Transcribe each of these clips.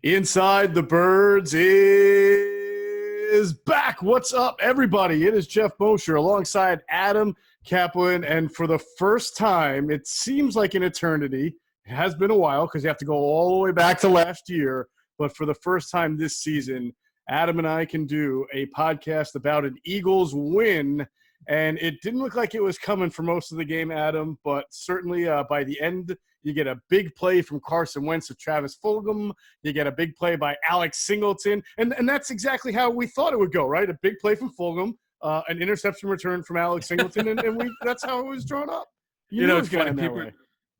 Inside the Birds is back. What's up, everybody? It is Geoff Mosher alongside Adam Caplan. And for the first time, it seems like an eternity. It has been a while because you have to go all the way back to last year. But for the first time this season, Adam and I can do a podcast about an Eagles win. And it didn't look like it was coming for most of the game, Adam, but certainly by the end, you get a big play from Carson Wentz to Travis Fulgham. You get a big play by Alex Singleton. And that's exactly how we thought it would go, right? A big play from Fulgham, an interception return from Alex Singleton, and that's how it was drawn up. You know, it's funny.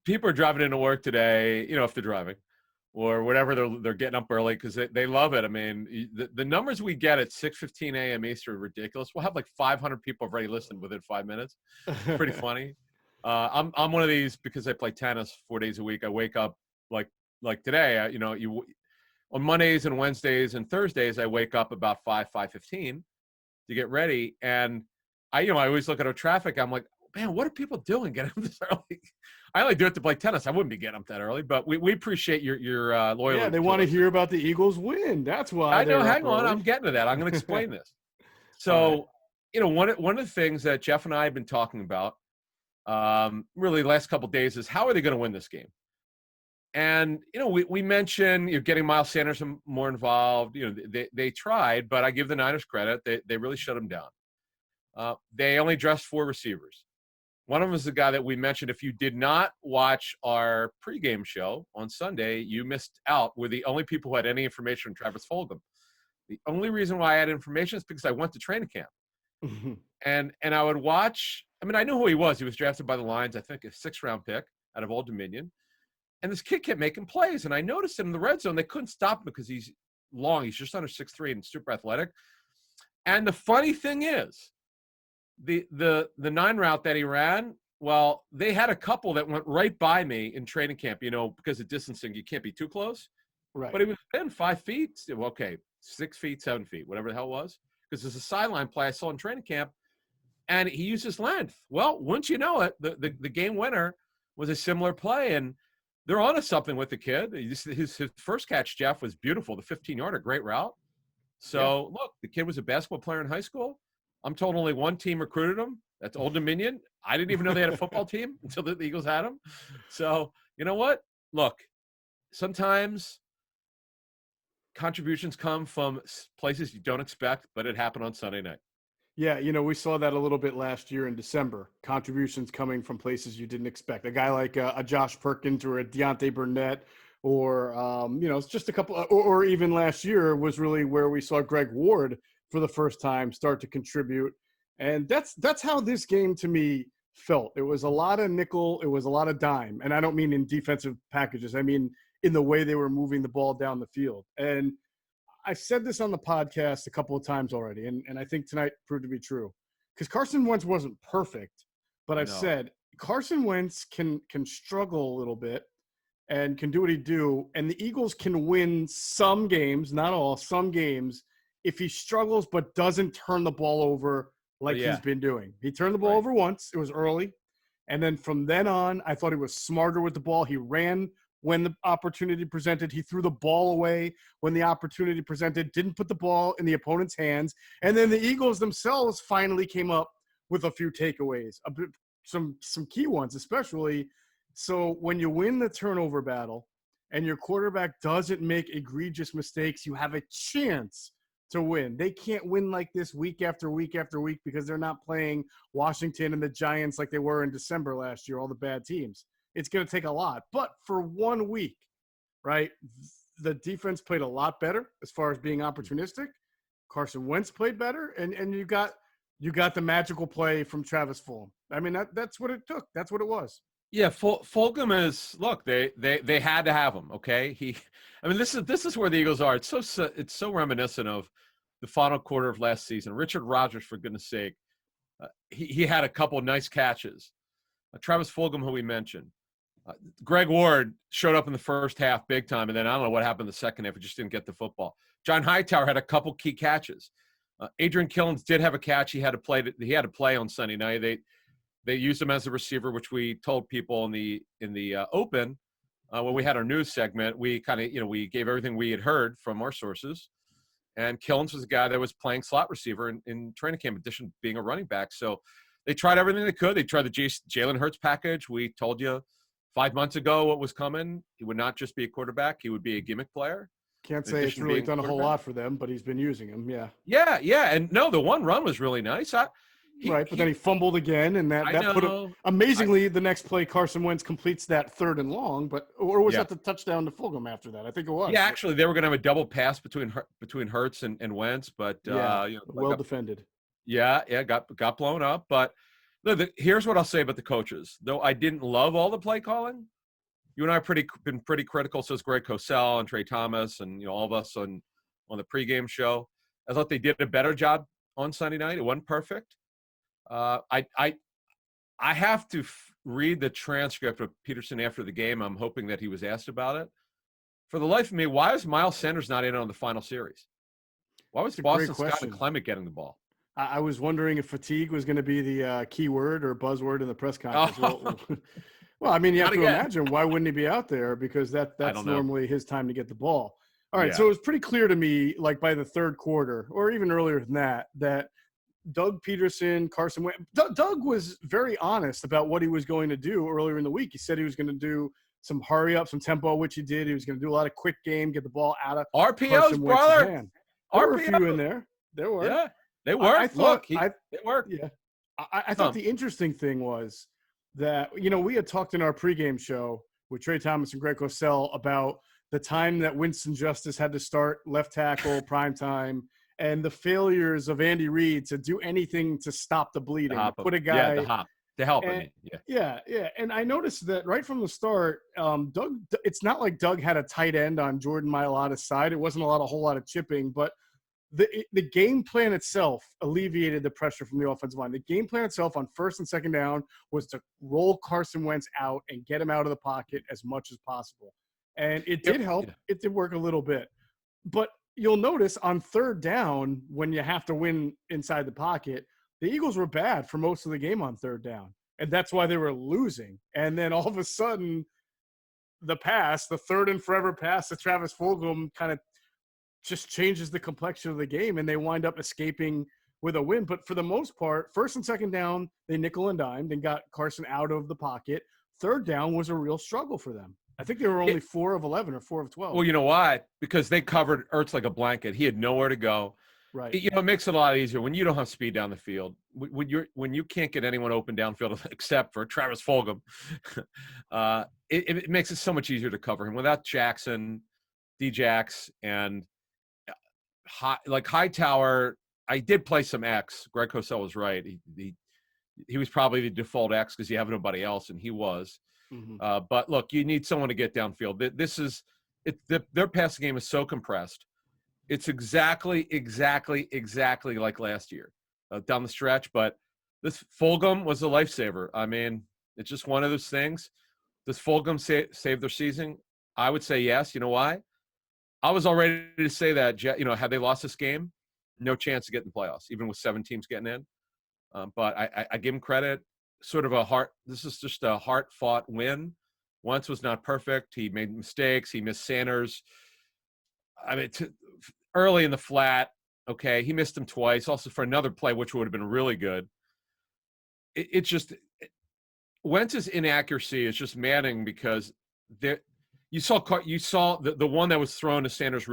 People are driving into work today, if they're driving or whatever, they're getting up early because they love it. I mean, the numbers we get at 6:15 a.m. Eastern are ridiculous. We'll have like 500 people have already listened within 5 minutes. Pretty funny. I'm one of these because I play tennis 4 days a week. I wake up like today. On Mondays and Wednesdays and Thursdays, I wake up about 5:15 to get ready, and I always look at our traffic. I'm like, man, what are people doing getting up this early? I only do it to play tennis. I wouldn't be getting up that early, but we appreciate your loyalty. Yeah, they want to hear about the Eagles win. That's why. I know. Hang on, I'm getting to that. I'm going to explain this. So, one of the things that Geoff and I have been talking about. Really the last couple of days is how are they going to win this game? And, we mentioned you're getting Miles Sanders more involved. They tried, but I give the Niners credit. They really shut them down. They only dressed 4 receivers. One of them is the guy that we mentioned. If you did not watch our pregame show on Sunday, you missed out. We're the only people who had any information on Travis Fulgham. The only reason why I had information is because I went to training camp. And I would watch. I mean, I knew who he was. He was drafted by the Lions, I think, a 6th-round pick out of Old Dominion. And this kid kept making plays. And I noticed him in the red zone. They couldn't stop him because he's long. He's just under 6'3" and super athletic. And the funny thing is, the 9 route that he ran, well, they had a couple that went right by me in training camp, because of distancing. You can't be too close. Right. But he was within 5 feet. Okay, 6 feet, 7 feet, whatever the hell it was. Because there's a sideline play I saw in training camp. And he used his length. Well, once you know it, the game winner was a similar play, and they're onto something with the kid. His first catch, Geoff, was beautiful. The 15-yarder, great route. So, Look, the kid was a basketball player in high school. I'm told only one team recruited him. That's Old Dominion. I didn't even know they had a football team until the Eagles had him. So, you know what? Look, sometimes contributions come from places you don't expect, but it happened on Sunday night. Yeah, we saw that a little bit last year in December. Contributions coming from places you didn't expect. A guy like a Josh Perkins or a Deontay Burnett or, it's just a couple – or even last year was really where we saw Greg Ward for the first time start to contribute. And that's how this game to me felt. It was a lot of nickel. It was a lot of dime. And I don't mean in defensive packages. I mean in the way they were moving the ball down the field. And I've said this on the podcast a couple of times already, and I think tonight proved to be true. Because Carson Wentz wasn't perfect, but I've said Carson Wentz can struggle a little bit and can do what he do, and the Eagles can win some games, not all, some games, if he struggles but doesn't turn the ball over like he's been doing. He turned the ball over once. It was early. And then from then on, I thought he was smarter with the ball. He ran when the opportunity presented. He threw the ball away when the opportunity presented, didn't put the ball in the opponent's hands. And then the Eagles themselves finally came up with a few takeaways, some key ones especially. So when you win the turnover battle and your quarterback doesn't make egregious mistakes, you have a chance to win. They can't win like this week after week after week because they're not playing Washington and the Giants like they were in December last year, all the bad teams. It's going to take a lot. But for 1 week, right, the defense played a lot better as far as being opportunistic. Carson Wentz played better, and you got the magical play from Travis Fulgham. I mean, that's what it took. That's what it was. Yeah, Fulgham is – look, they had to have him, okay? This is where the Eagles are. It's so reminiscent of the final quarter of last season. Richard Rodgers, for goodness sake, he had a couple of nice catches. Travis Fulgham, who we mentioned. Greg Ward showed up in the first half big time, and then I don't know what happened in the second half. He just didn't get the football. John Hightower had a couple key catches. Adrian Killins did have a catch. He had to play on Sunday night. They used him as a receiver, which we told people in the open when we had our news segment, we kind of, we gave everything we had heard from our sources. And Killins was a guy that was playing slot receiver in training camp, in addition to being a running back. So they tried everything they could. They tried the Jalen Hurts package. We told you 5 months ago what was coming. He would not just be a quarterback. He would be a gimmick player. Can't say it's really done a whole lot for them, but he's been using him. Yeah. Yeah. And no, the one run was really nice. But then he fumbled again, and that put him amazingly. The next play, Carson Wentz completes that 3rd and long, or was that the touchdown to Fulgham after that? I think it was. Yeah, actually, they were going to have a double pass between Hurts and Wentz, but well defended. Yeah, got blown up. But look, here's what I'll say about the coaches. Though I didn't love all the play calling, you and I have been pretty critical. So is Greg Cosell and Trey Thomas, and all of us on the pregame show. I thought they did a better job on Sunday night. It wasn't perfect. I have to read the transcript of Peterson after the game. I'm hoping that he was asked about it. For the life of me, why is Miles Sanders not in on the final series? Why was Boston Scott and Clement getting the ball? I was wondering if fatigue was going to be the key word or buzzword in the press conference. Well, I mean, you have to imagine, why wouldn't he be out there? Because that's normally his time to get the ball. All right, so it was pretty clear to me, like by the 3rd quarter, or even earlier than that Doug Peterson, Carson Wentz, Doug was very honest about what he was going to do earlier in the week. He said he was going to do some hurry up, some tempo, which he did. He was going to do a lot of quick game, get the ball out of RPOs, brother. Hand. There were a few in there. There were. Yeah, they worked. They worked. Yeah. I thought the interesting thing was that, we had talked in our pregame show with Trey Thomas and Greg Cosell about the time that Winston Justice had to start left tackle prime time, and the failures of Andy Reid to do anything to stop the bleeding, put a guy to help him. Yeah. And I noticed that right from the start, Doug. It's not like Doug had a tight end on Jordan Mailata's side. It wasn't a whole lot of chipping, but the game plan itself alleviated the pressure from the offensive line. The game plan itself on 1st and 2nd down was to roll Carson Wentz out and get him out of the pocket as much as possible, and it did help. It did work a little bit, but you'll notice on 3rd down, when you have to win inside the pocket, the Eagles were bad for most of the game on 3rd down. And that's why they were losing. And then all of a sudden, the 3rd and forever pass to Travis Fulgham kind of just changes the complexion of the game, and they wind up escaping with a win. But for the most part, 1st and 2nd down, they nickel and dimed and got Carson out of the pocket. 3rd down was a real struggle for them. I think they were only 4 of 11 or 4 of 12. Well, you know why? Because they covered Ertz like a blanket. He had nowhere to go. Right. It makes it a lot easier when you don't have speed down the field. When you can't get anyone open downfield except for Travis Fulgham, it makes it so much easier to cover him. Without Jackson, D-Jax, and Hightower, I did play some X. Greg Cosell was right. He was probably the default X because you have nobody else, and he was. Mm-hmm. But look, you need someone to get downfield. Their passing game is so compressed. It's exactly like last year down the stretch. But this Fulgham was a lifesaver. I mean, it's just one of those things. Does Fulgham save their season? I would say yes. You know why? I was all ready to say that, had they lost this game, no chance to get in the playoffs, even with 7 teams getting in. But I give him credit. This is just a heart-fought win. Wentz was not perfect. He made mistakes. He missed Sanders. I mean, early in the flat, okay, he missed him twice. Also for another play, which would have been really good. Wentz's inaccuracy is just maddening because you saw the one that was thrown to Sanders'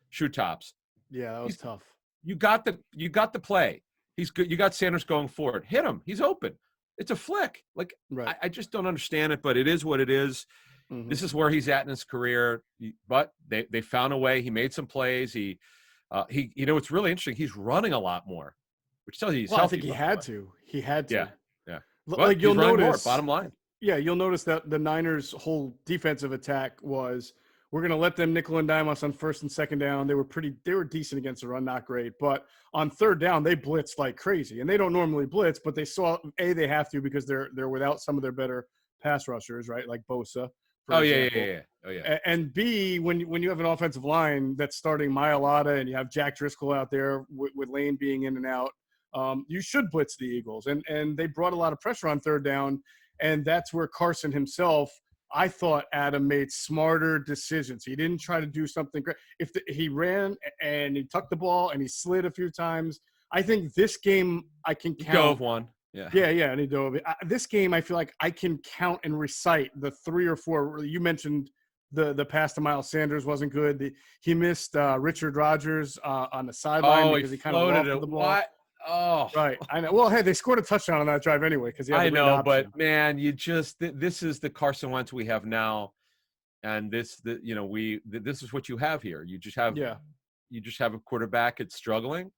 shoe tops. Yeah, that was tough. You got the play. He's good. You got Sanders going forward. Hit him. He's open. It's a flick. Right. I just don't understand it, but it is what it is. Mm-hmm. This is where he's at in his career. But they found a way. He made some plays. It's really interesting. He's running a lot more, which tells you he's healthy. I think he had to. Yeah. Like you'll notice. Bottom line. Yeah, you'll notice that the Niners' whole defensive attack was, we're going to let them nickel and dime us on 1st and 2nd down. They were decent against the run, not great. But on 3rd down, they blitzed like crazy. And they don't normally blitz, but they saw, they have to because they're without some of their better pass rushers, right? Like Bosa. Yeah. And B, when you have an offensive line that's starting Mailata and you have Jack Driscoll out there with Lane being in and out, you should blitz the Eagles. And they brought a lot of pressure on 3rd down. And that's where Carson himself, I thought Adam made smarter decisions. He didn't try to do something great. He ran and he tucked the ball and he slid a few times. I think this game I can count. Dove one. Yeah. Yeah, and he dove it. This game, I feel like I can count and recite the 3 or 4. You mentioned the pass to Miles Sanders wasn't good. He missed Richard Rodgers on the sideline because he kind of lofted the ball. What? Oh, right. I know. Well, hey, they scored a touchdown on that drive anyway because he had the I know, option. but man, this is the Carson Wentz we have now, and this is what you have here. You just have a quarterback that's struggling,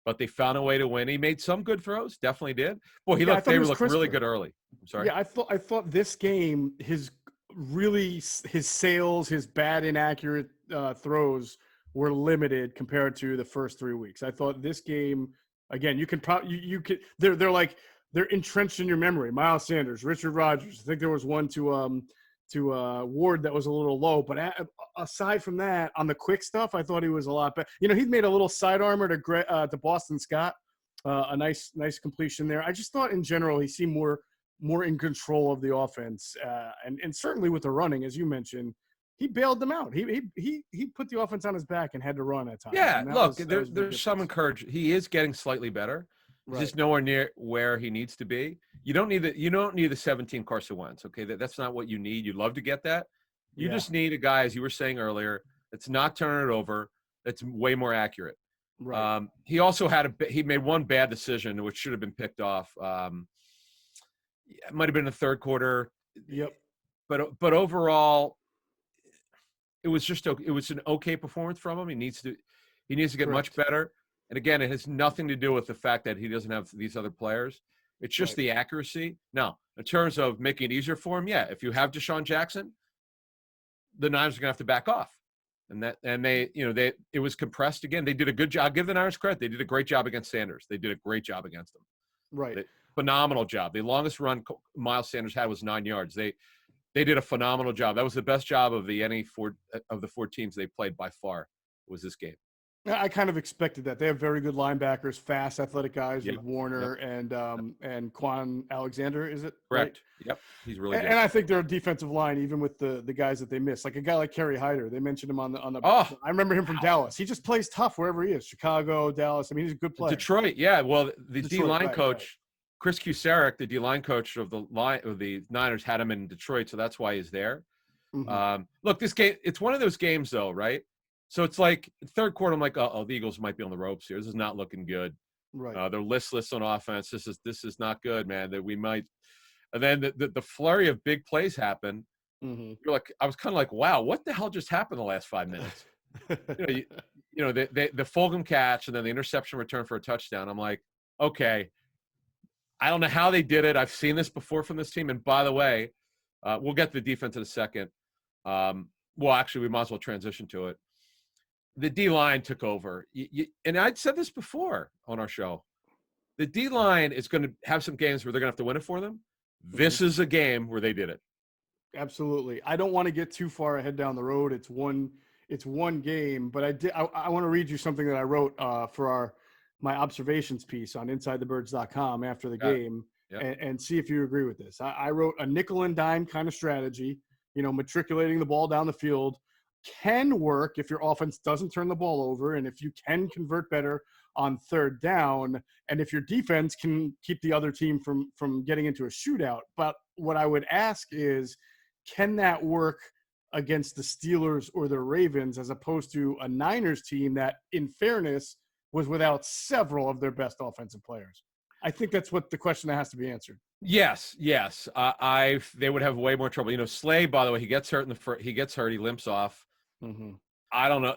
but they found a way to win. He made some good throws, definitely did. Boy, they looked really good early. I'm sorry. Yeah, I thought this game his sales, his bad inaccurate throws were limited compared to the first 3 weeks. I thought this game. Again, you can probably they're entrenched in your memory. Miles Sanders, Richard Rodgers. I think there was one to Ward that was a little low, but aside from that, on the quick stuff, I thought he was a lot better. He'd made a little side armor to Boston Scott, a nice completion there. I just thought in general he seemed more in control of the offense, and certainly with the running, as you mentioned. He bailed them out. He put the offense on his back and had to run at times. Yeah, look, there's some encouragement. He is getting slightly better. He's just nowhere near where he needs to be. You don't need the 17 Carson Wentz. Okay, that's not what you need. You'd love to get that. You just need a guy, as you were saying earlier, that's not turning it over. That's way more accurate. Right. He also he made one bad decision which should have been picked off. It might have been in the third quarter. Yep. But overall, it was an okay performance from him. He needs to get much better. And again, it has nothing to do with the fact that he doesn't have these other players. It's just the accuracy. Now, in terms of making it easier for him, if you have Deshaun Jackson, the Niners are going to have to back off. It was compressed again. They did a good job. I'll give the Niners credit. They did a great job against Sanders. They did a great job against him. Right. Phenomenal job. The longest run Miles Sanders had was 9 yards. They did a phenomenal job. That was the best job of the 4 teams they played by far was this game. I kind of expected that. They have very good linebackers, fast, athletic guys with Warner and Quan Alexander, is it? Correct. Right? Yep. He's really good. And I think their defensive line, even with the guys that they missed, like a guy like Kerry Hyder, they mentioned him on the. I remember him from Dallas. He just plays tough wherever he is. Chicago, Dallas. I mean, he's a good player. Detroit. Yeah. well, the D-line coach. Right. Chris Kusarek, the D-line coach of the Niners, had him in Detroit, so that's why he's there. Mm-hmm. Look, this game, it's one of those games, though, right? So it's like third quarter, I'm like, the Eagles might be on the ropes here. This is not looking good. Right. They're listless on offense. This is not good, man. That we might. And then the flurry of big plays happened. Mm-hmm. You're like, I was kind of like, wow, what the hell just happened the last 5 minutes? the Fulgham catch and then the interception return for a touchdown. I'm like, okay. I don't know how they did it. I've seen this before from this team. And by the way, we'll get to the defense in a second. Actually, we might as well transition to it. The D-line took over. And I'd said this before on our show. The D-line is going to have some games where they're going to have to win it for them. This is a game where they did it. Absolutely. I don't want to get too far ahead down the road. It's one game, but I want to read you something that I wrote for my observations piece on InsideTheBirds.com after the game and see if you agree with this. I wrote a nickel and dime kind of strategy, matriculating the ball down the field can work if your offense doesn't turn the ball over and if you can convert better on third down and if your defense can keep the other team from getting into a shootout. But what I would ask is, can that work against the Steelers or the Ravens as opposed to a Niners team that, in fairness, was without several of their best offensive players? I think that's what the question that has to be answered. Yes. They would have way more trouble. Slay, by the way, he gets hurt he limps off. Mm-hmm. I don't know.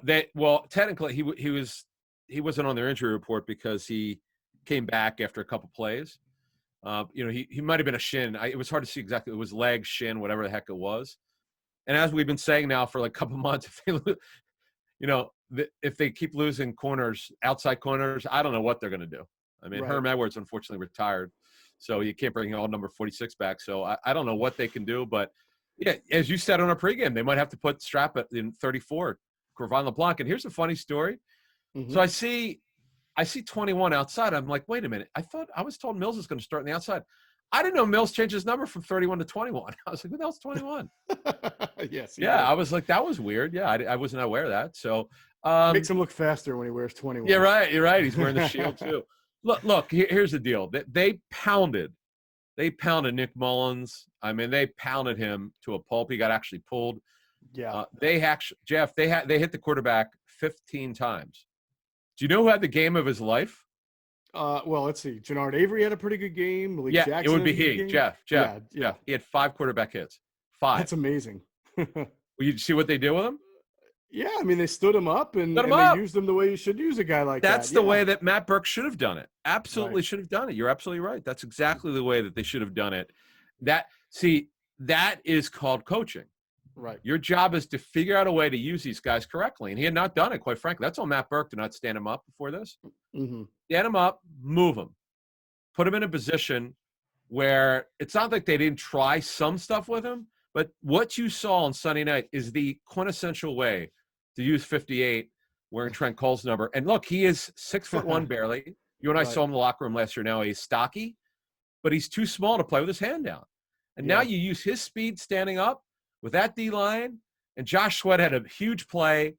Technically, he wasn't on their injury report because he came back after a couple plays. He might have been a shin. It was hard to see exactly. It was leg, shin, whatever the heck it was. And as we've been saying now for like a couple months, if they keep losing outside corners, I don't know what they're going to do. I mean, right. Herm Edwards unfortunately retired, so you can't bring all number 46 back. So I don't know what they can do, but yeah, as you said on our pregame, they might have to put Strap in 34, Crevan LeBlanc. And here's a funny story. Mm-hmm. So I see 21 outside. I'm like, wait a minute. I was told Mills is going to start on the outside. I didn't know Mills changed his number from 31 to 21. I was like, who the hell's 21? Yes. Yeah, I was like, that was weird. Yeah, I wasn't aware of that. So, Makes him look faster when he wears 21. yeah, right. You're right. He's wearing the shield too. Look. Here's the deal. They pounded Nick Mullins. I mean, they pounded him to a pulp. He got actually pulled. Yeah. Geoff, they hit the quarterback 15 times. Do you know who had the game of his life? Well, let's see. Jannard Avery had a pretty good game. Malik Yeah, Jackson it would be had a good he. game. Jeff. Yeah. He had 5 quarterback hits. 5. That's amazing. Well, you see what they did with him? Yeah, I mean, they stood him up and Stood him they up. used him the way you should use a guy like that. That's the way that Matt Burke should have done it. Absolutely Right. should have done it. You're absolutely right. That's exactly the way that they should have done it. That is called coaching. Right. Your job is to figure out a way to use these guys correctly. And he had not done it, quite frankly. That's on Matt Burke to not stand him up before this. Mm-hmm. Stand him up, move him. Put him in a position where it's not like they didn't try some stuff with him, but what you saw on Sunday night is the quintessential way to use 58 wearing Trent Cole's number. And look, he is 6'1" barely. You and I saw him in the locker room last year. Now he's stocky, but he's too small to play with his hand down. And now you use his speed standing up with that D-line, and Josh Sweat had a huge play.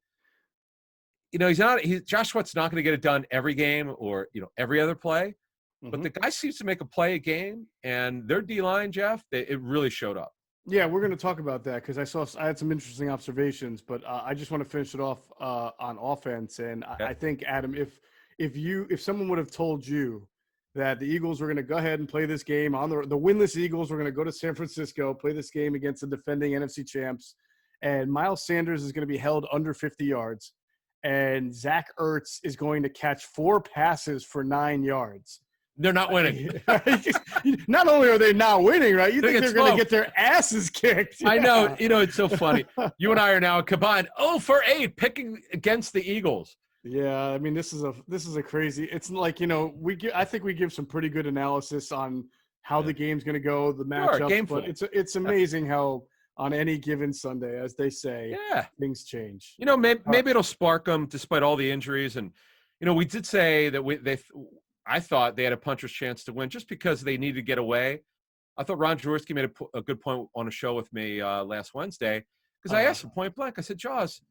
You know, Josh Sweat's not going to get it done every game or, every other play. Mm-hmm. But the guy seems to make a play a game, and their D-line, Geoff, it really showed up. Yeah, we're going to talk about that because I had some interesting observations, but I just want to finish it off on offense. And I think, Adam, if someone would have told you that the Eagles were going to go ahead and play this game on the winless Eagles were going to go to San Francisco, play this game against the defending NFC champs, and Miles Sanders is going to be held under 50 yards, and Zach Ertz is going to catch 4 passes for 9 yards. They're not winning. Not only are they not winning, right? You think they're going to get their asses kicked. Yeah. I know. It's so funny. You and I are now combined 0 for 8 picking against the Eagles. Yeah, I mean, this is a crazy. It's like, I think we give some pretty good analysis on how the game's going to go, the matchup. But it's amazing how on any given Sunday, as they say, things change. Maybe it'll spark them despite all the injuries. And we did say that I thought they had a puncher's chance to win just because they needed to get away. I thought Ron Jaworski made a good point on a show with me last Wednesday because I asked him point blank. I said, Jaws,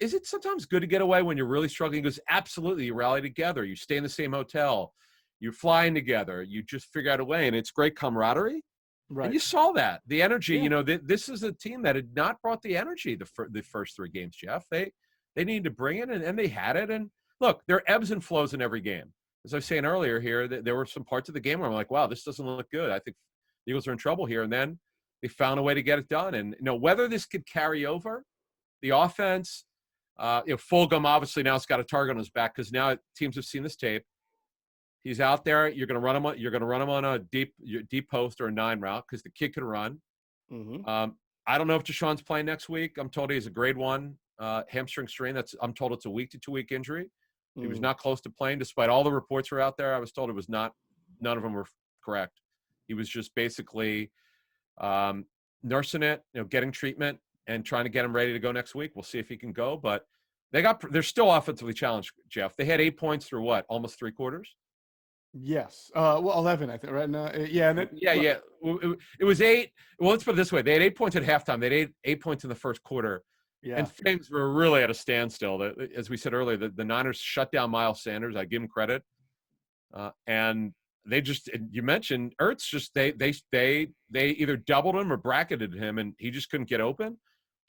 is it sometimes good to get away when you're really struggling? He goes, absolutely. You rally together. You stay in the same hotel. You're flying together. You just figure out a way, and it's great camaraderie. Right. And you saw that. The energy, this is a team that had not brought the energy the first 3 games, Geoff. They needed to bring it, and they had it. And, look, there are ebbs and flows in every game. As I was saying earlier here, there were some parts of the game where I'm like, wow, this doesn't look good. I think the Eagles are in trouble here. And then they found a way to get it done. And, whether this could carry over, the offense, Fulgham obviously now has got a target on his back because now teams have seen this tape. He's out there. You're going to run him on a deep post or a 9 route because the kid can run. Mm-hmm. I don't know if Deshaun's playing next week. I'm told he has a grade 1 hamstring strain. I'm told it's a 1 to 2 week injury. He was not close to playing, despite all the reports were out there. I was told it was not. None of them were correct. He was just basically nursing it, getting treatment and trying to get him ready to go next week. We'll see if he can go, but they're still offensively challenged, Geoff. They had 8 points through what? Almost 3 quarters. Yes. 11, I think, right now. Yeah. It was 8. Well, let's put it this way. They had 8 points at halftime. They had 8 points in the first quarter. Yeah. And things were really at a standstill. As we said earlier, the Niners shut down Miles Sanders. I give him credit. And they just, you mentioned Ertz, just they either doubled him or bracketed him, and he just couldn't get open.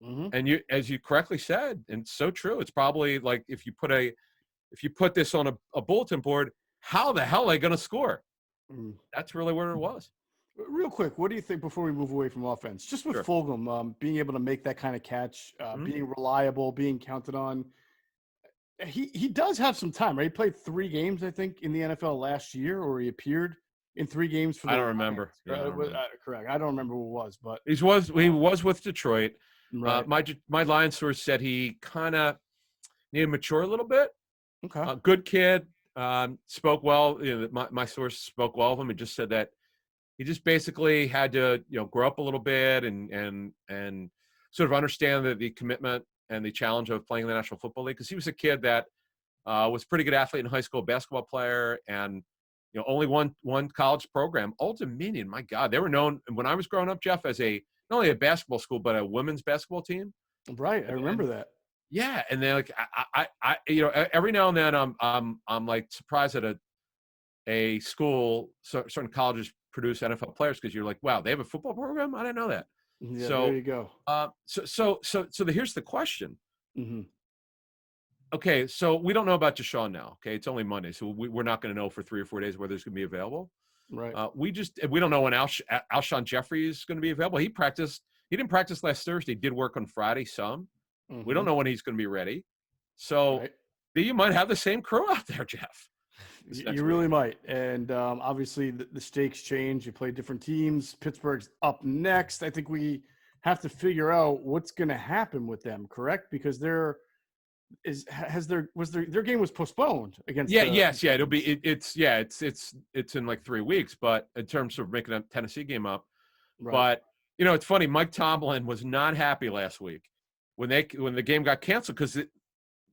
Mm-hmm. And as you correctly said, and so true, it's probably like if you put this on a bulletin board, how the hell are they going to score? That's really where it was. Real quick, what do you think before we move away from offense? Just with Fulgham, being able to make that kind of catch, being reliable, being counted on. He does have some time, right? He played 3 games, I think, in the NFL last year, or he appeared in 3 games for the I don't remember. Correct. I don't remember who it was, but he was with Detroit. Right. My Lions source said he kind of needed to mature a little bit. Okay. Good kid. Spoke well. My source spoke well of him and just said that he just basically had to, grow up a little bit and sort of understand the commitment and the challenge of playing in the National Football League, because he was a kid that was a pretty good athlete in high school, basketball player, and only one college program. Old Dominion, my God, they were known when I was growing up, Geoff, as not only a basketball school but a women's basketball team. Right, I remember that. Yeah, and they're like, I every now and then I'm like surprised that a school, certain colleges produce NFL players because you're like, wow, they have a football program? I didn't know that. Yeah, So, there you go. Here's the question. Mm-hmm. Okay, so we don't know about Deshaun now. Okay, it's only Monday, so we're not going to know for 3 or 4 days whether it's going to be available. Right. We don't know when Alshon Jeffrey is going to be available. He didn't practice last Thursday. Did work on Friday some. Mm-hmm. We don't know when he's going to be ready. So right. you might have the same crew out there, Geoff. You really might. And obviously the stakes change. You play different teams. Pittsburgh's up next. I think we have to figure out what's going to happen with them, correct? Because their game was postponed against it'll be it's in like 3 weeks, but in terms of making a Tennessee game up. Right. But it's funny, Mike Tomlin was not happy last week when the game got canceled because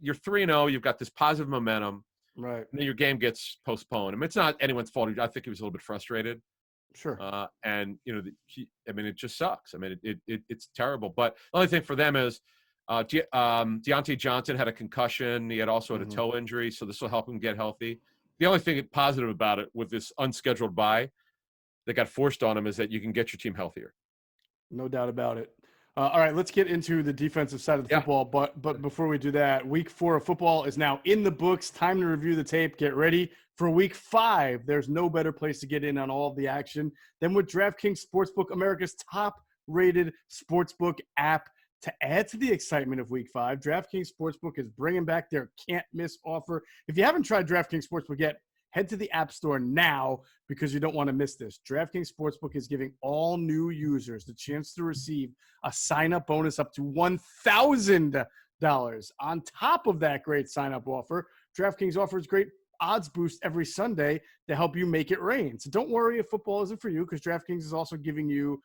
you're 3-0, you've got this positive momentum, right, and then your game gets postponed. I mean, it's not anyone's fault. I think he was a little bit frustrated. Sure. And it just sucks. I mean, it's terrible. But the only thing for them is Deontay Johnson had a concussion. He had also had a toe injury, so this will help him get healthy. The only thing positive about it with this unscheduled bye that got forced on him is that you can get your team healthier. No doubt about it. All right, let's get into the defensive side of the football. But before we do that, week 4 of football is now in the books. Time to review the tape. Get ready for week 5. There's no better place to get in on all of the action than with DraftKings Sportsbook, America's top-rated sportsbook app. To add to the excitement of week 5, DraftKings Sportsbook is bringing back their can't-miss offer. If you haven't tried DraftKings Sportsbook yet, head to the App Store now because you don't want to miss this. DraftKings Sportsbook is giving all new users the chance to receive a sign-up bonus up to $1,000. On top of that great sign-up offer, DraftKings offers great odds boost every Sunday to help you make it rain. So don't worry if football isn't for you because DraftKings is also giving you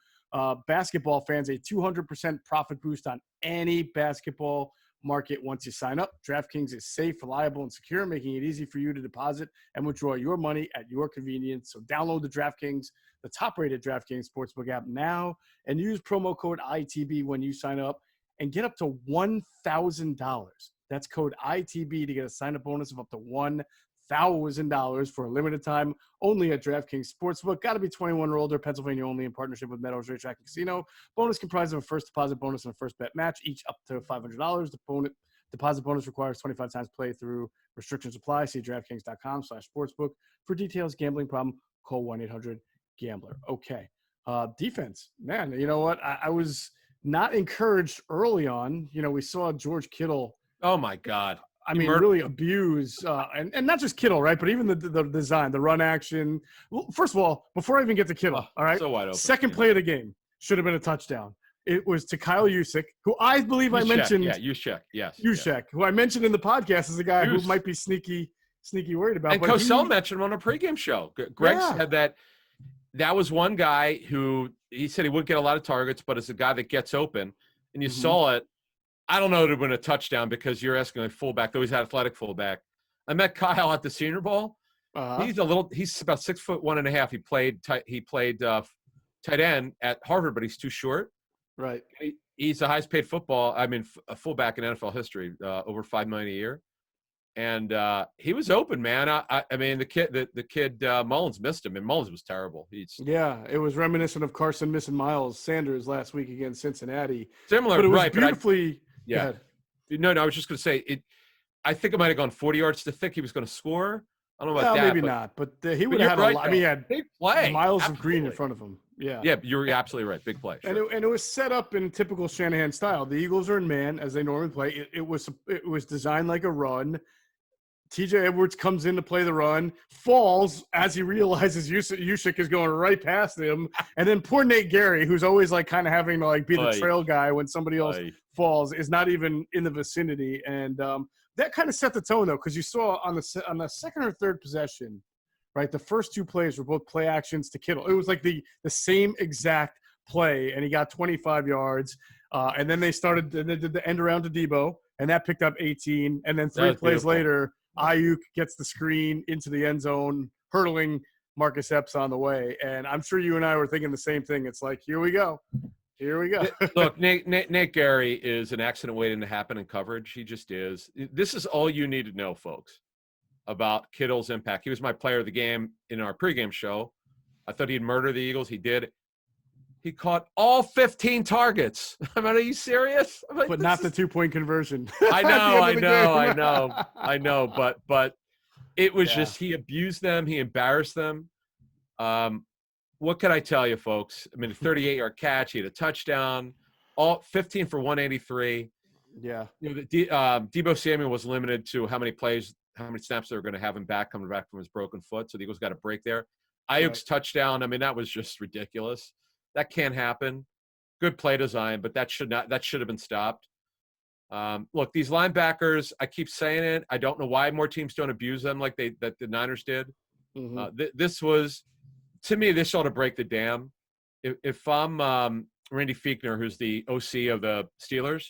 basketball fans a 200% profit boost on any basketball market once you sign up. DraftKings is safe, reliable, and secure, making it easy for you to deposit and withdraw your money at your convenience. So download the top-rated DraftKings Sportsbook app now and use promo code ITB when you sign up and get up to $1,000. That's code ITB to get a sign-up bonus of up to $1,000 for a limited time only at DraftKings Sportsbook. Got to be 21 or older. Pennsylvania only in partnership with Meadows Racetrack and Casino. Bonus comprised of a first deposit bonus and a first bet match, each up to $500. The deposit bonus requires 25 times play through. Restrictions apply. See DraftKings.com/sportsbook for details. Gambling problem? Call 1-800-GAMBLER. Okay. Defense. Man, you know what? I was not encouraged early on. We saw George Kittle. Oh, my God. I mean, really abuse, and not just Kittle, right? But even the design, the run action. Well, first of all, before I even get to Kittle, all right? So wide open. Second play of the game should have been a touchdown. It was to Kyle Juszczyk, who I believe I mentioned. Yeah, Juszczyk, yes. Juszczyk, who I mentioned in the podcast as a guy who might be sneaky worried about. And Cosell mentioned him on a pregame show. Greg said that was one guy who he said he wouldn't get a lot of targets, but it's a guy that gets open, and you saw it. I don't know if it would have been a touchdown because you're asking a fullback, though he's an athletic fullback. I met Kyle at the Senior Bowl. He's about 6'1.5". He played tight end at Harvard, but he's too short. Right. He's the highest paid a fullback in NFL history, over $5 million a year. And he was open, man. I mean, the kid Mullins missed him, and Mullins was terrible. It was reminiscent of Carson missing Miles Sanders last week against Cincinnati. Similar, but it was right? Beautifully. Yeah. No, I was just going to say it. I think it might have gone 40 yards to think he was going to score. I don't know about that. Maybe not, but he would have had a lot. I mean, he had big play. Miles of green in front of him. Yeah. Yeah, you're absolutely right. Big play. Sure. And it was set up in typical Shanahan style. The Eagles are in man as they normally play. It was designed like a run. TJ Edwards comes in to play the run, falls as he realizes Juszczyk is going right past him. And then poor Nate Gary, who's always like kind of having to like be the trail guy when somebody else falls, is not even in the vicinity. And that kind of set the tone, though, because you saw on the second or third possession, right, the first 2 plays were both play actions to Kittle. It was like the same exact play, and he got 25 yards. And then they did the end around to Debo, and that picked up 18. And then 3 plays later, Ayuk gets the screen into the end zone. hurdling Marcus Epps on the way. And I'm sure you and I were thinking the same thing. It's like, here we go. Here we go. Look, Nate Gary is an accident waiting to happen in coverage. He just is. This is all you need to know, folks, about Kittle's impact. He was my player of the game in our pregame show. I thought he'd murder the Eagles. He did. He caught all 15 targets. I mean, are you serious? Like, but not the 2-point conversion. I know. But it was just, he abused them. He embarrassed them. What can I tell you, folks? I mean, a 38-yard catch. He had a touchdown. All 15 for 183. Yeah. You know, Deebo Samuel was limited to how many snaps they were going to have him back, coming back from his broken foot. So the Eagles got a break there. Ayuk's touchdown. I mean, that was just ridiculous. That can't happen. Good play design, but that should have been stopped. Look, these linebackers, I keep saying it. I don't know why more teams don't abuse them like the Niners did. Mm-hmm. This was, to me, this ought to break the dam. If I'm Randy Fichtner, who's the OC of the Steelers,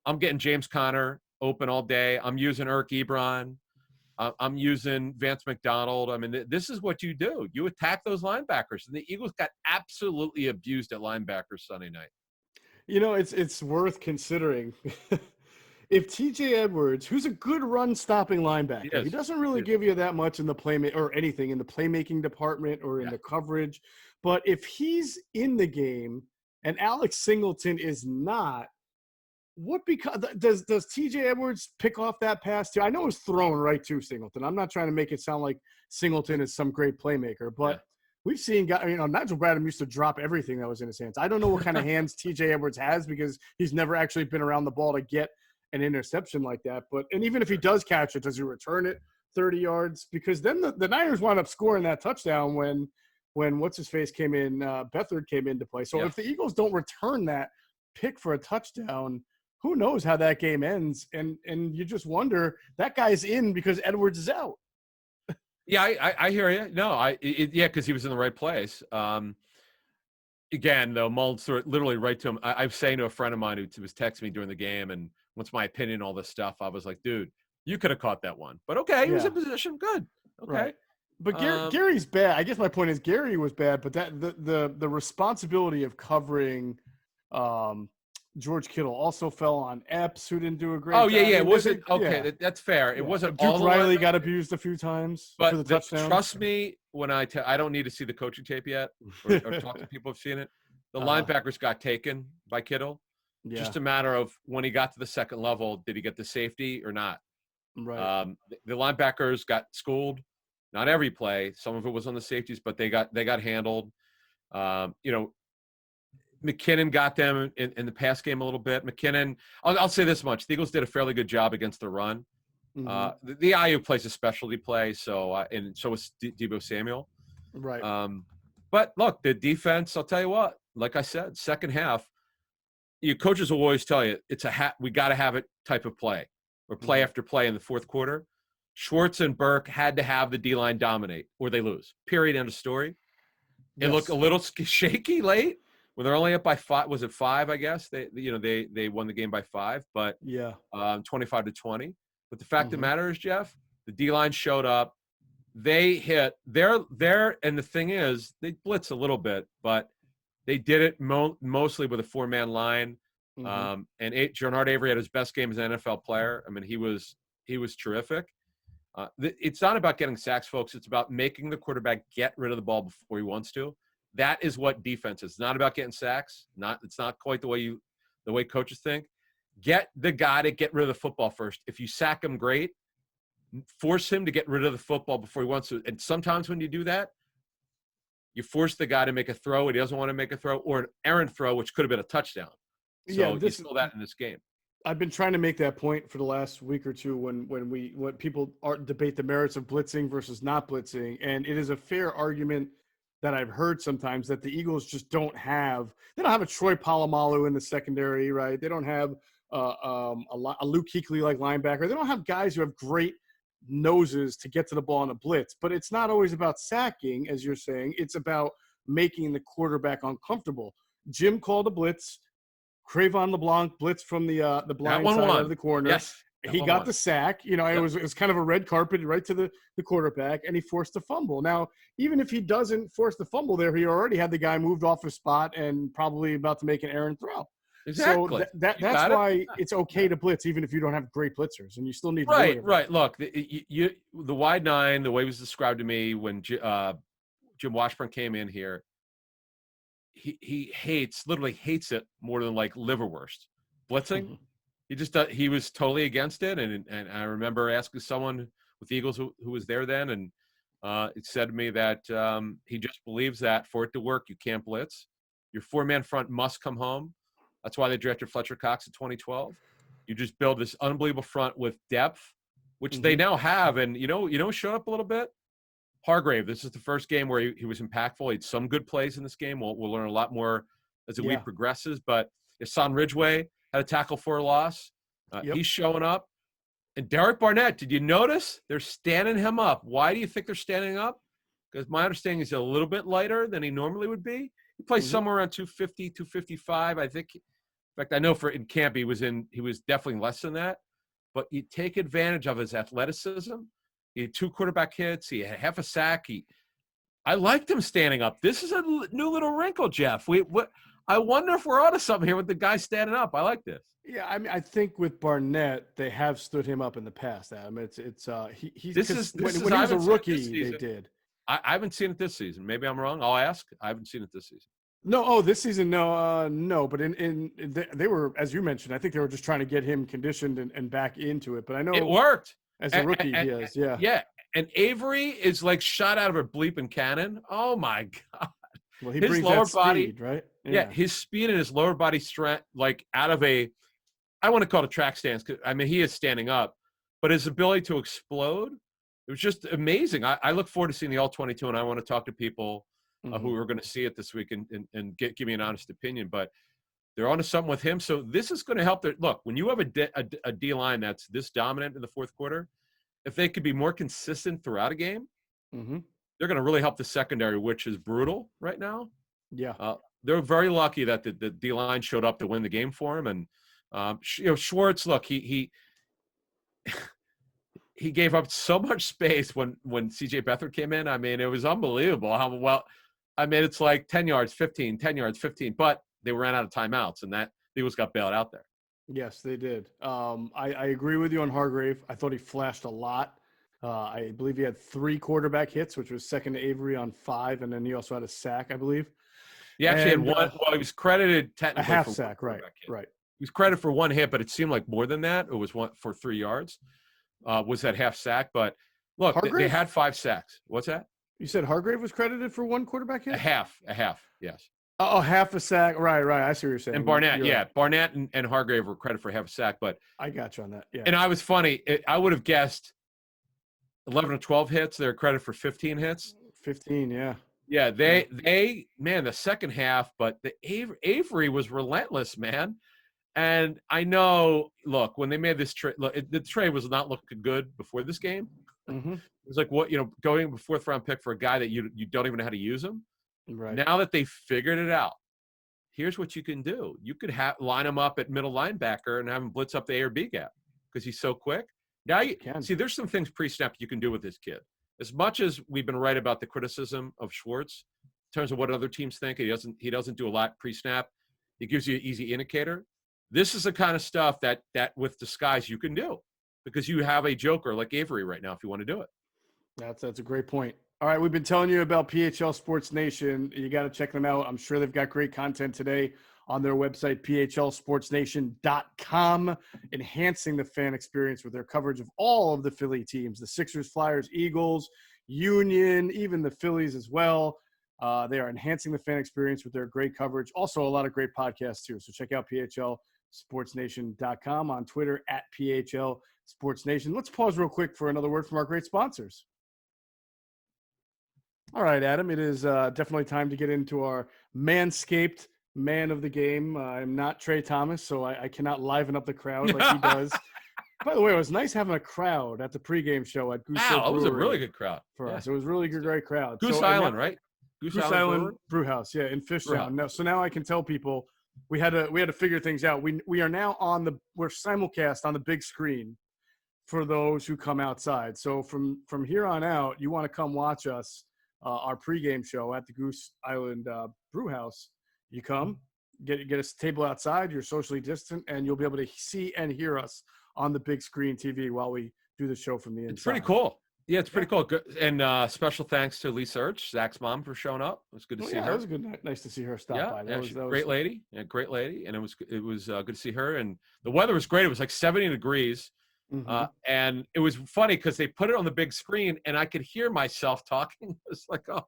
I'm getting James Conner open all day. I'm using Eric Ebron. I'm using Vance McDonald. I mean, this is what you do. You attack those linebackers. And the Eagles got absolutely abused at linebackers Sunday night. You know, it's worth considering. If TJ Edwards, who's a good run-stopping linebacker, he doesn't really give you that much in the anything in the playmaking department or in the coverage. But if he's in the game and Alex Singleton is not, does TJ Edwards pick off that pass too? I know it was thrown right to Singleton. I'm not trying to make it sound like Singleton is some great playmaker, but we've seen guys, Nigel Bradham used to drop everything that was in his hands. I don't know what kind of hands TJ Edwards has because he's never actually been around the ball to get an interception like that. And even if he does catch it, does he return it 30 yards? Because then the Niners wound up scoring that touchdown when what's-his-face came in, Beathard came into play. So if the Eagles don't return that pick for a touchdown, who knows how that game ends? And you just wonder, that guy's in because Edwards is out. Yeah, I hear you. No, because he was in the right place. Again, though, Mullins threw it literally right to him. I was saying to a friend of mine who was texting me during the game and wants my opinion, all this stuff. I was like, dude, you could have caught that one. But okay, he was in position. Good. Okay. Right. But Gary's bad. I guess my point is Gary was bad, but that the responsibility of covering George Kittle also fell on Epps, who didn't do a great job. It wasn't okay. That's fair. It wasn't Duke all Riley got abused a few times for the touchdown. Trust me when I don't need to see the coaching tape yet or talk to people who've seen it. The linebackers got taken by Kittle. Just a matter of when he got to the second level, did he get the safety or not? Right. The linebackers got schooled. Not every play. Some of it was on the safeties, but they got handled. McKinnon got them in the pass game a little bit. McKinnon, I'll say this much. The Eagles did a fairly good job against the run. Mm-hmm. The IU plays a specialty play, and so was Deebo Samuel. Right. But look, the defense, I'll tell you what, like I said, second half, you coaches will always tell you it's we got to have it type of play or play after play in the fourth quarter. Schwartz and Burke had to have the D-line dominate or they lose. Period. End of story. It looked a little shaky late. When they're only up by 5, was it 5? I guess they won the game by 5, but 25-20. But the fact of the matter is, Geoff, the D-line showed up. They hit there, and the thing is, they blitz a little bit, but they did it mostly with a 4-man line. And Jernard Avery had his best game as an NFL player. I mean, he was terrific. It's not about getting sacks, folks. It's about making the quarterback get rid of the ball before he wants to. That is what defense is. It's not about getting sacks. It's not quite the way coaches think. Get the guy to get rid of the football first. If you sack him, great. Force him to get rid of the football before he wants to. And sometimes when you do that, you force the guy to make a throw and he doesn't want to make a throw, or an errant throw, which could have been a touchdown. So you saw that in this game. I've been trying to make that point for the last week or two when people debate the merits of blitzing versus not blitzing, and it is a fair argument that I've heard sometimes that the Eagles just don't have a Troy Polamalu in the secondary, right? They don't have a Luke Kuechly like linebacker. They don't have guys who have great noses to get to the ball on a blitz. But it's not always about sacking, as you're saying. It's about making the quarterback uncomfortable. Jim called a blitz. Cravon LeBlanc blitz from the blind side of the corner. Yes. he got the sack. You know, it was kind of a red carpet right to the quarterback, and he forced the fumble. Now, even if he doesn't force the fumble there, he already had the guy moved off his spot and probably about to make an errant throw. Exactly. So that's why it's okay to blitz, even if you don't have great blitzers, and you still need to do it. Right. Look, the wide nine, the way it was described to me when Jim Washburn came in here, he literally hates it more than like liverwurst. Blitzing, he was totally against it. And I remember asking someone with the Eagles who was there then, and it said to me that he just believes that for it to work, you can't blitz. Your 4-man front must come home. That's why they drafted Fletcher Cox in 2012. You just build this unbelievable front with depth, which they now have. And you know, showed up a little bit. Hargrave. This is the first game where he was impactful. He had some good plays in this game. We'll learn a lot more as the week progresses. But Hassan Ridgeway had a tackle for a loss. He's showing up. And Derek Barnett, did you notice they're standing him up? Why do you think they're standing up? Because my understanding is he's a little bit lighter than he normally would be. He plays somewhere around 250, 255. I think. In fact, I know in camp he was definitely less than that. But you take advantage of his athleticism. He had 2 quarterback hits. He had half a sack. I liked him standing up. This is a new little wrinkle, Geoff. I wonder if we're onto something here with the guy standing up. I like this. Yeah, I mean, I think with Barnett, they have stood him up in the past, Adam. When he was a rookie, they did. I haven't seen it this season. Maybe I'm wrong. I'll ask. I haven't seen it this season. No, this season, no. But they were, as you mentioned, I think they were just trying to get him conditioned and back into it. But I know it worked. As a rookie, he is, yeah. Yeah, and Avery is like shot out of a bleeping cannon. Oh, my God. Well, he brings that speed, right? Yeah, his speed and his lower body strength, like out of I want to call it a track stance. I mean, he is standing up. But his ability to explode, it was just amazing. I look forward to seeing the All-22, and I want to talk to people who are going to see it this week and give me an honest opinion. But they're onto something with him. So this is going to help. Look, when you have a D-line that's this dominant in the fourth quarter, if they could be more consistent throughout a game, they're going to really help the secondary, which is brutal right now. Yeah. They're very lucky that the D-line showed up to win the game for him. And, Schwartz, look, he gave up so much space when C.J. Beathard came in. I mean, it was unbelievable how well – I mean, it's like 10 yards, 15, 10 yards, 15. But they ran out of timeouts, and that the Eagles got bailed out there. Yes, they did. I agree with you on Hargrave. I thought he flashed a lot. I believe he had 3 quarterback hits, which was second to Avery on 5, and then he also had a sack, I believe. He actually had one. Well, he was credited technically a half for sack, right? Right. He was credited for 1 hit, but it seemed like more than that. It was 1 for 3 yards. Was that half sack? But look, they had 5 sacks. What's that? You said Hargrave was credited for 1 quarterback hit? A half, yes. Oh, half a sack. Right. I see what you're saying. And Barnett, right. Barnett and Hargrave were credited for half a sack. But I got you on that, yeah. And I was funny. I would have guessed 11 or 12 hits. They're credited for 15 hits. 15, yeah. Yeah, they the second half, but the Avery was relentless, man. And I know, look, when they made this trade, the trade was not looking good before this game. It was like, going with a 4th-round pick for a guy that you don't even know how to use him. Right. Now that they figured it out, here's what you can do. You could line him up at middle linebacker and have him blitz up the A or B gap because he's so quick. Now you can see there's some things pre-snap you can do with this kid. As much as we've been right about the criticism of Schwartz in terms of what other teams think, he doesn't do a lot pre-snap. He gives you an easy indicator. This is the kind of stuff that with disguise you can do because you have a joker like Avery right now if you want to do it. That's a great point. All right, we've been telling you about PHL Sports Nation. You got to check them out. I'm sure they've got great content today on their website, phlsportsnation.com, enhancing the fan experience with their coverage of all of the Philly teams, the Sixers, Flyers, Eagles, Union, even the Phillies as well. They are enhancing the fan experience with their great coverage. Also, a lot of great podcasts, too. So check out phlsportsnation.com, on Twitter, at phlsportsnation. Let's pause real quick for another word from our great sponsors. All right, Adam, it is definitely time to get into our Manscaped man of the game. I'm not Trey Thomas, so I cannot liven up the crowd like he does. By the way, it was nice having a crowd at the pregame show at Goose Hill Brewery. It was a really good crowd for us. It was really good, great crowd. Goose Island, right? Goose Island Brew House, yeah, in Fishtown. Now I can tell people we had to figure things out. We are now we're simulcast on the big screen for those who come outside. So from here on out, you want to come watch us, our pregame show at the Goose Island Brew House. You come, get a table outside, you're socially distant, and you'll be able to see and hear us on the big screen TV while we do the show from the inside. It's pretty cool. Yeah, it's pretty cool. Good. And special thanks to Lisa Urch, Zach's mom, for showing up. It was good to see her. It was nice to see her stop by. That was great lady. Yeah, great lady. And it was good to see her. And the weather was great. It was like 70 degrees. Mm-hmm. And it was funny because they put it on the big screen and I could hear myself talking. It's like, oh,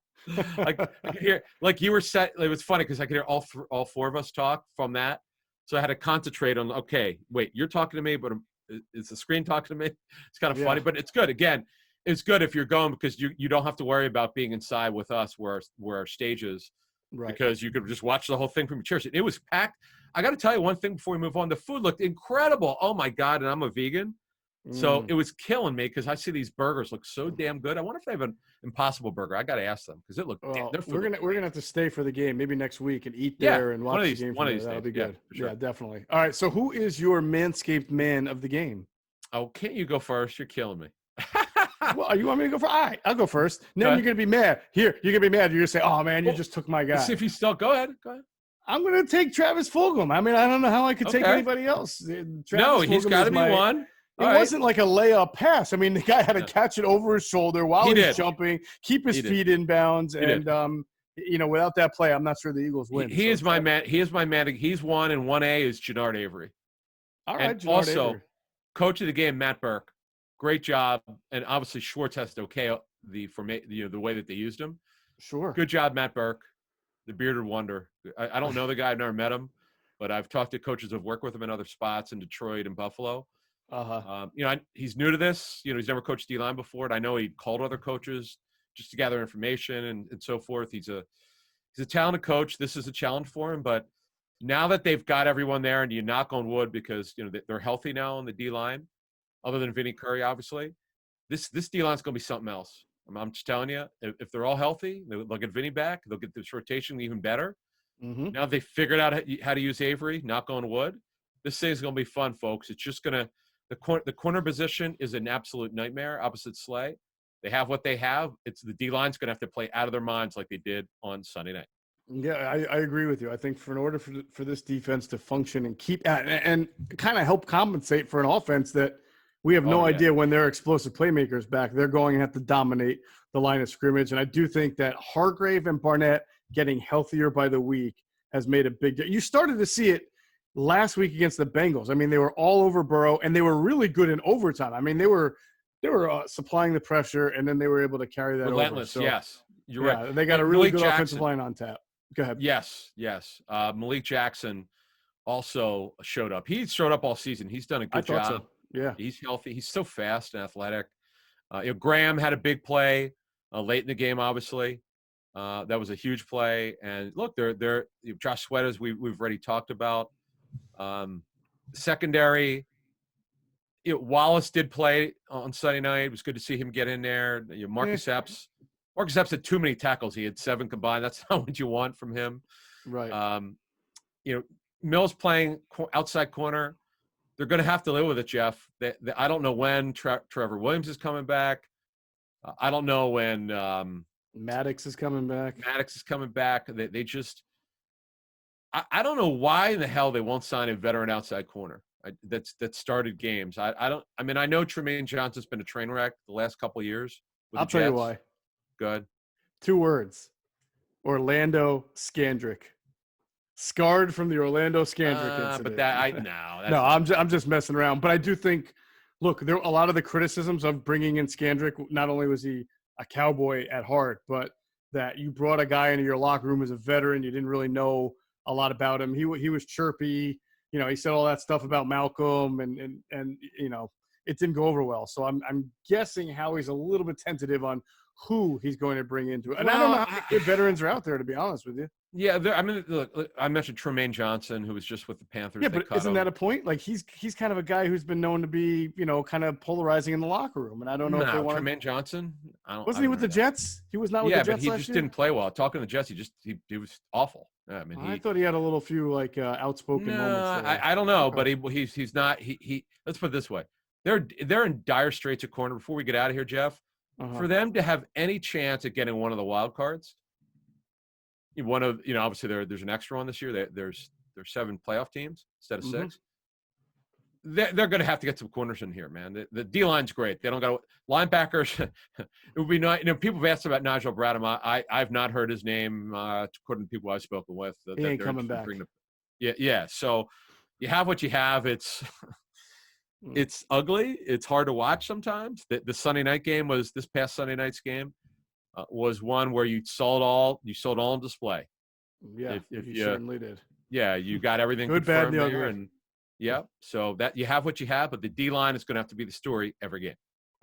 like I could hear, like you were set. It was funny because I could hear all four of us talk from that. So I had to concentrate on, okay, wait, you're talking to me, but is the screen talking to me? It's kind of funny, but it's good. Again, it's good if you're going because you don't have to worry about being inside with us where our stage is, because you could just watch the whole thing from your chairs. It was packed. I got to tell you one thing before we move on. The food looked incredible. Oh my God. And I'm a vegan. So it was killing me because I see these burgers look so damn good. I wonder if they have an Impossible Burger. I got to ask them because it looked. Well, we're gonna have to stay for the game maybe next week and eat there and watch the game. One of these That'll days. be good. Sure. Yeah, definitely. All right. So who is your Manscaped man of the game? Oh, can't you go first? You're killing me. Well, you want me to go first? All right, I'll go first. Then you're gonna be mad. You're gonna be mad. You're gonna say, "Oh man, you just took my guy." See if you still go ahead. I'm gonna take Travis Fulgham. I mean, I don't know how I could take anybody else. He's got to be one. It wasn't like a layup pass. I mean, the guy had to catch it over his shoulder while he's jumping, keep his feet in bounds, and without that play, I'm not sure the Eagles win. He is my man. He is my man. He's one, and 1A is Jannard Avery. All right, and also, Avery. Coach of the game, Matt Burke. Great job, and obviously Schwartz has to the way that they used him. Sure. Good job, Matt Burke, the bearded wonder. I don't know the guy. I've never met him, but I've talked to coaches who've worked with him in other spots in Detroit and Buffalo. He's new to this. He's never coached D-line before, and I know he called other coaches just to gather information and so forth. He's a talented coach. This is a challenge for him, but now that they've got everyone there, and you knock on wood because they're healthy now on the D-line, other than Vinny Curry, obviously, this D-line is going to be something else. I'm just telling you, if they're all healthy, they'll get Vinny back. They'll get this rotation even better. Mm-hmm. Now they figured out how to use Avery, knock on wood. This thing's going to be fun, folks. It's just going to the corner position is an absolute nightmare opposite Slay. They have what they have. It's the D-line's going to have to play out of their minds like they did on Sunday night. Yeah, I agree with you. I think in order for this defense to function and keep and kind of help compensate for an offense that we have no idea when their explosive playmakers back, they're going to have to dominate the line of scrimmage. And I do think that Hargrave and Barnett getting healthier by the week has made a big difference. You started to see it last week against the Bengals. I mean, they were all over Burrow, and they were really good in overtime. I mean, they were supplying the pressure, and then they were able to carry that relentless. Over. So, yes, you're right. They got a really good offensive line on tap. Go ahead. Yes. Malik Jackson also showed up. He showed up all season. He's done a good job. So. Yeah, he's healthy. He's so fast and athletic. Graham had a big play late in the game. Obviously, that was a huge play. And look, they're Josh Sweaters. We've already talked about. Secondary. Wallace did play on Sunday night. It was good to see him get in there. Marcus Epps. Marcus Epps had too many tackles. He had 7 combined. That's not what you want from him. Right. Mills playing outside corner. They're going to have to live with it, Geoff. I don't know when Trevor Williams is coming back. I don't know when Maddox is coming back. They just I don't know why in the hell they won't sign a veteran outside corner that started games. I know Tremaine Johnson's been a train wreck the last couple of years. I'll tell you why. Good. 2 words. Orlando Scandrick. Scarred from the Orlando Scandrick incident. But I'm just messing around. But I do think, look, there a lot of the criticisms of bringing in Scandrick. Not only was he a Cowboy at heart, but that you brought a guy into your locker room as a veteran. You didn't really know a lot about him. He was chirpy. He said all that stuff about Malcolm, and it didn't go over well. So I'm guessing Howie's a little bit tentative on who he's going to bring into it. And I don't know how many veterans are out there, to be honest with you. Yeah, look, I mentioned Tremaine Johnson, who was just with the Panthers. Yeah, but isn't that a point? Like, he's kind of a guy who's been known to be, kind of polarizing in the locker room. And I don't know if they want Tremaine Johnson. Wasn't he with the Jets? He was not with the Jets last year? Yeah, but he just didn't play well. Talking to the Jets, he was awful. Yeah, I thought he had a few outspoken moments there. I don't know, but he's not. He let's put it this way: they're in dire straits at corner. Before we get out of here, Geoff, Uh-huh. for them to have any chance at getting one of the wild cards, obviously there's an extra one this year. There's 7 playoff teams instead of 6. They're going to have to get some corners in here, man. The D line's great. They don't got linebackers. It would be nice. People have asked about Nigel Bradham. I've not heard his name, according to people I've spoken with. He ain't coming back. Yeah. So you have what you have. It's ugly. It's hard to watch sometimes. The Sunday night game this past Sunday night's game was one where you saw it all. You saw it all on display. Yeah, if you certainly did. Yeah, you got everything good, bad, and the there, ugly. and yeah. So that you have what you have, but the D line is going to have to be the story every game.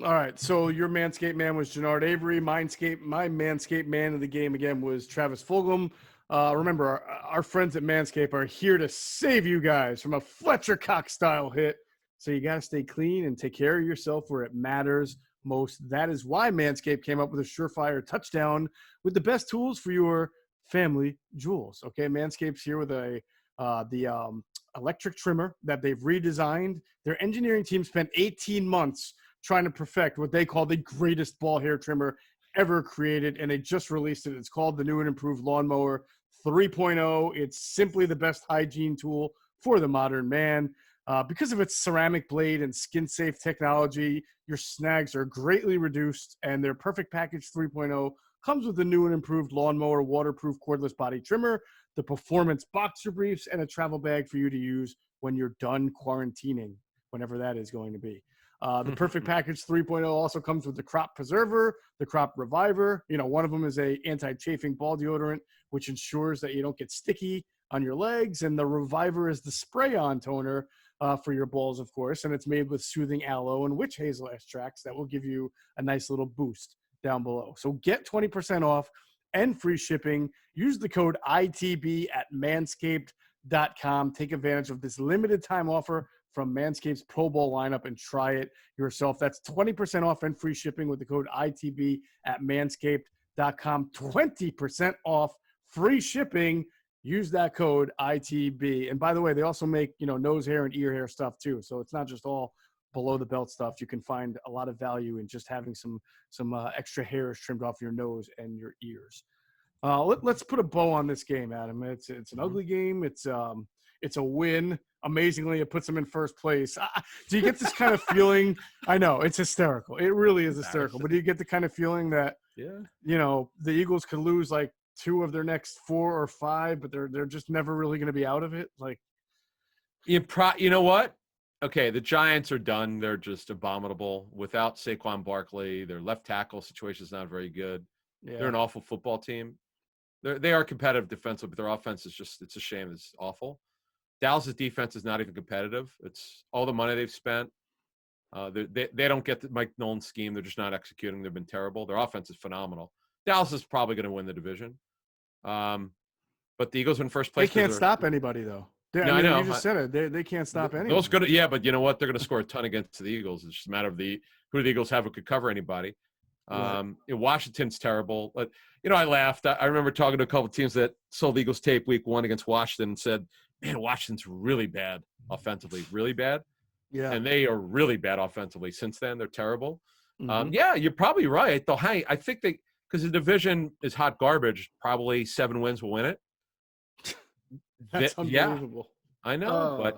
All right. So your Manscaped man was Jannard Avery. My Manscaped man of the game again was Travis Fulgham. Remember, our friends at Manscaped are here to save you guys from a Fletcher Cox style hit. So you got to stay clean and take care of yourself where it matters most. That is why Manscaped came up with a surefire touchdown with the best tools for your family jewels. Okay, Manscaped's here with the electric trimmer that they've redesigned. Their engineering team spent 18 months trying to perfect what they call the greatest ball hair trimmer ever created, and they just released it. It's called the new and improved Lawnmower 3.0. It's simply the best hygiene tool for the modern man. Because of its ceramic blade and skin-safe technology, your snags are greatly reduced, and their Perfect Package 3.0 comes with the new and improved Lawnmower waterproof cordless body trimmer, the performance boxer briefs, and a travel bag for you to use when you're done quarantining, whenever that is going to be. The Perfect Package 3.0 also comes with the Crop Preserver, the Crop Reviver. One of them is a anti-chafing ball deodorant, which ensures that you don't get sticky on your legs. And the Reviver is the spray-on toner for your balls, of course. And it's made with soothing aloe and witch hazel extracts that will give you a nice little boost down below. So get 20% off and free shipping. Use the code ITB at manscaped.com. Take advantage of this limited time offer from Manscaped's Pro Bowl lineup and try it yourself. That's 20% off and free shipping with the code ITB at manscaped.com. 20% off free shipping. Use that code ITB. And by the way, they also make, nose hair and ear hair stuff too. So it's not just all below the belt stuff. You can find a lot of value in just having some extra hairs trimmed off your nose and your ears. Let's put a bow on this game, Adam. It's an ugly game. It's a win. Amazingly, it puts them in first place. Do you get this kind of feeling? I know it's hysterical. It really is hysterical. But do you get the kind of feeling that the Eagles could lose like 2 of their next 4 or 5, but they're just never really going to be out of it? Like, you know what? Okay, the Giants are done. They're just abominable without Saquon Barkley. Their left tackle situation is not very good. Yeah. They're an awful football team. They are competitive defensively, but their offense is it's a shame. It's awful. Dallas' defense is not even competitive. It's all the money they've spent. They don't get the Mike Nolan scheme. They're just not executing. They've been terrible. Their offense is phenomenal. Dallas is probably going to win the division. But the Eagles are in first place. They can't stop anybody, though. I know. You just said it. They can't stop anybody. Those good, yeah, but you know what? They're going to score a ton against the Eagles. It's just a matter of who the Eagles have who could cover anybody. Right. Washington's terrible. But, I laughed. I remember talking to a couple of teams that sold Eagles tape week 1 against Washington and said, man, Washington's really bad offensively, really bad. Yeah. And they are really bad offensively. Since then, they're terrible. Mm-hmm. Yeah, you're probably right. Though, hey, I think because the division is hot garbage, probably 7 wins will win it. That's unbelievable. Yeah, I know.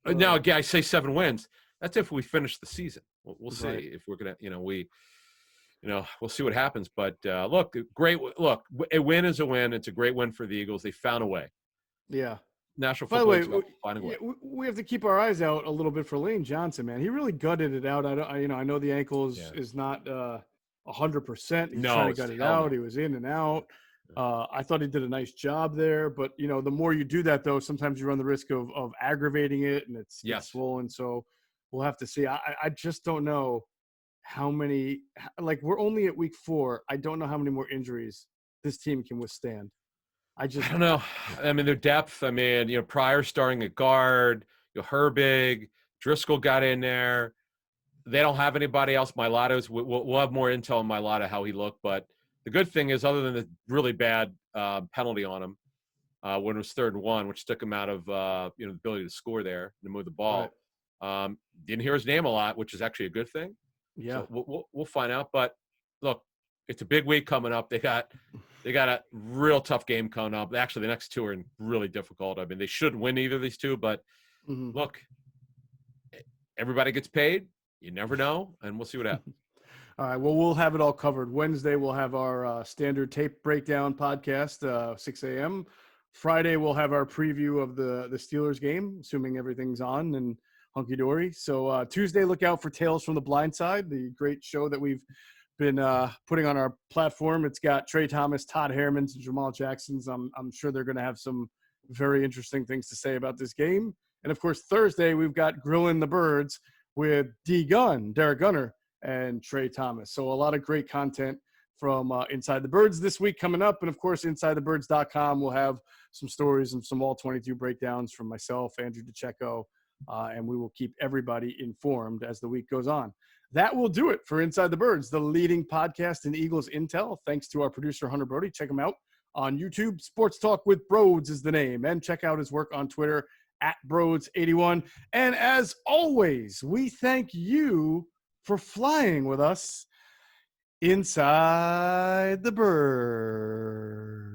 But now, again, I say 7 wins. That's if we finish the season. We'll see if we're going to, we'll see what happens. But look, a win is a win. It's a great win for the Eagles. They found a way. Yeah. National By the way, way. We have to keep our eyes out a little bit for Lane Johnson, man. He really gutted it out. I know the ankle is not 100%. He's trying to gut it out. He was in and out. I thought he did a nice job there, but the more you do that, though, sometimes you run the risk of aggravating it, and it's swollen. So we'll have to see. I just don't know how many. Like, we're only at week 4. I don't know how many more injuries this team can withstand. I don't know. I mean, their depth. I mean, Pryor starting at guard. Herbig, Driscoll got in there. They don't have anybody else. Mailata's. We'll have more intel on Mailata, how he looked. But the good thing is, other than the really bad penalty on him when it was 3rd and 1, which took him out of the ability to score there and to move the ball. Didn't hear his name a lot, which is actually a good thing. Yeah. So we'll find out. But look, it's a big week coming up. They got a real tough game coming up. Actually, the next two are really difficult. I mean, they should win either of these two, but look, everybody gets paid. You never know, and we'll see what happens. All right. Well, we'll have it all covered. Wednesday, we'll have our standard tape breakdown podcast, 6 a.m. Friday, we'll have our preview of the Steelers game, assuming everything's on and hunky-dory. So Tuesday, look out for Tales from the Blind Side, the great show that we've been putting on our platform. It's got Trey Thomas, Todd Harrimans, and Jamal Jacksons. I'm sure they're going to have some very interesting things to say about this game. And, of course, Thursday, we've got Grillin' the Birds with Derek Gunner, and Trey Thomas. So a lot of great content from Inside the Birds this week coming up. And, of course, InsideTheBirds.com will have some stories and some all-22 breakdowns from myself, Andrew DeCecco, and we will keep everybody informed as the week goes on. That will do it for Inside the Birds, the leading podcast in Eagles intel. Thanks to our producer, Hunter Brody. Check him out on YouTube. Sports Talk with Broads is the name. And check out his work on Twitter at Broads81. And as always, we thank you for flying with us inside the bird.